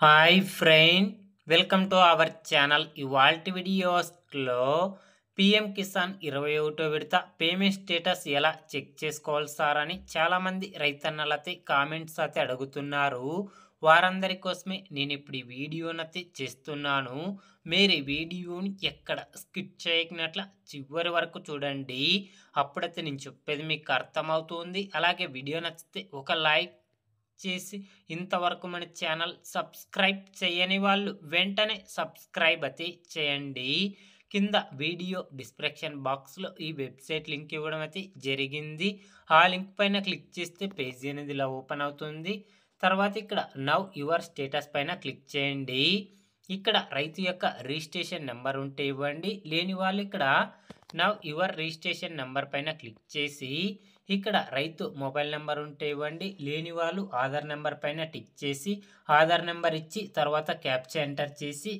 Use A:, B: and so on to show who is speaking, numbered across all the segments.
A: Hi friend, welcome to our channel. ఇవాల్టి వీడియోస్లో PM Kisan 21వ విడత పేమెంట్ స్టేటస్ ఎలా చెక్ చేసుకోవాలి సార్ అని చాలామంది రైతన్నలైతే కామెంట్స్ అయితే అడుగుతున్నారు. వారందరి కోసమే నేను ఇప్పుడు ఈ వీడియోనైతే చేస్తున్నాను. మీరు ఈ వీడియోని ఎక్కడ స్కిప్ చేయకున్నట్ల చివరి వరకు చూడండి. అప్పుడైతే నేను చెప్పేది మీకు అర్థమవుతుంది. అలాగే వీడియో నచ్చితే ఒక లైక్ చేసి ఇంతవరకు మన ఛానల్ సబ్స్క్రైబ్ చేయని వాళ్ళు వెంటనే సబ్స్క్రైబ్ అయితే చేయండి. కింద వీడియో డిస్క్రిప్షన్ బాక్స్లో ఈ వెబ్సైట్ లింక్ ఇవ్వడం అయితే జరిగింది. ఆ లింక్ పైన క్లిక్ చేస్తే పేజీ అనేది ఇలా ఓపెన్ అవుతుంది. తర్వాత ఇక్కడ నవ్ యువర్ స్టేటస్ పైన క్లిక్ చేయండి. ఇక్కడ రైతు యొక్క రిజిస్ట్రేషన్ నెంబర్ ఉంటే ఇవ్వండి. లేని వాళ్ళు ఇక్కడ నవ్ యువర్ రిజిస్ట్రేషన్ నెంబర్ పైన క్లిక్ చేసి ఇక్కడ రైతు మొబైల్ నెంబర్ ఉంటే ఇవ్వండి. లేని వాళ్ళు ఆధార్ నెంబర్ పైన టిక్ చేసి ఆధార్ నెంబర్ ఇచ్చి తర్వాత క్యాప్చా ఎంటర్ చేసి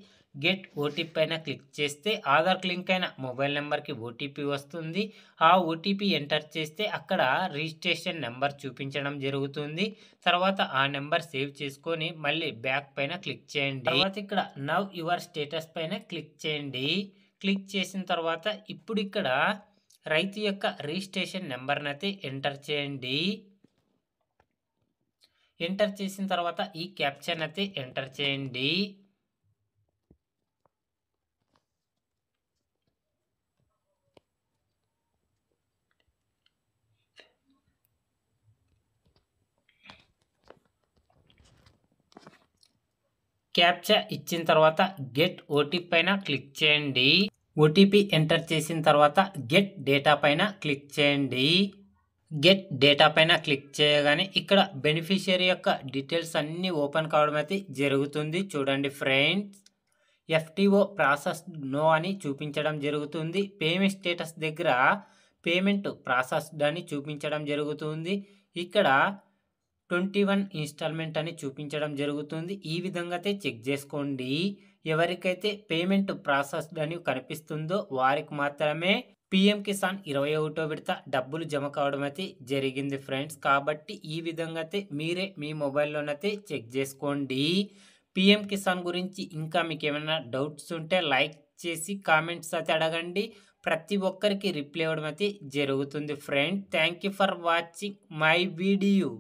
A: గెట్ ఓటీపీ పైన క్లిక్ చేస్తే ఆధార్ లింక్ అయిన మొబైల్ నెంబర్కి ఓటీపీ వస్తుంది. ఆ ఓటీపీ ఎంటర్ చేస్తే అక్కడ రిజిస్ట్రేషన్ నెంబర్ చూపించడం జరుగుతుంది. తర్వాత ఆ నెంబర్ సేవ్ చేసుకొని మళ్ళీ బ్యాక్ పైన క్లిక్ చేయండి. తర్వాత ఇక్కడ నవ్ యువర్ స్టేటస్ పైన క్లిక్ చేయండి. క్లిక్ చేసిన తర్వాత ఇప్పుడు ఇక్కడ రైతు యొక్క రిజిస్ట్రేషన్ నెంబర్ని అయితే ఎంటర్ చేయండి. ఎంటర్ చేసిన తర్వాత ఈ క్యాప్చర్ అయితే ఎంటర్ చేయండి. క్యాప్చా ఇచ్చిన తర్వాత గెట్ ఓటీపీ పైన క్లిక్ చేయండి. ఓటీపీ ఎంటర్ చేసిన తర్వాత గెట్ డేటా పైన క్లిక్ చేయండి. గెట్ డేటా పైన క్లిక్ చేయగానే ఇక్కడ బెనిఫిషియరీ యొక్క డీటెయిల్స్ అన్నీ ఓపెన్ కావడం అయితే జరుగుతుంది. చూడండి ఫ్రెండ్స్, ఎఫ్టీఓ ప్రాసెస్ నో అని చూపించడం జరుగుతుంది. పేమెంట్ స్టేటస్ దగ్గర పేమెంట్ ప్రాసెస్డ్ అని చూపించడం జరుగుతుంది. ఇక్కడ 21 ఇన్స్టాల్మెంట్ అని చూపించడం జరుగుతుంది. ఈ విధంగా అయితే చెక్ చేసుకోండి. ఎవరికైతే పేమెంట్ ప్రాసెస్డ్ అని కనిపిస్తుందో వారికి మాత్రమే పిఎం కిసాన్ 21వ విడత డబ్బులు జమ కావడం అయితే జరిగింది ఫ్రెండ్స్. కాబట్టి ఈ విధంగా అయితే మీరే మీ మొబైల్లోనైతే చెక్ చేసుకోండి. పిఎం కిసాన్ గురించి ఇంకా మీకు ఏమైనా డౌట్స్ ఉంటే లైక్ చేసి కామెంట్స్ అయితే అడగండి. ప్రతి ఒక్కరికి రిప్లై ఇవ్వడం అయితే జరుగుతుంది friend. Thank you for watching my video.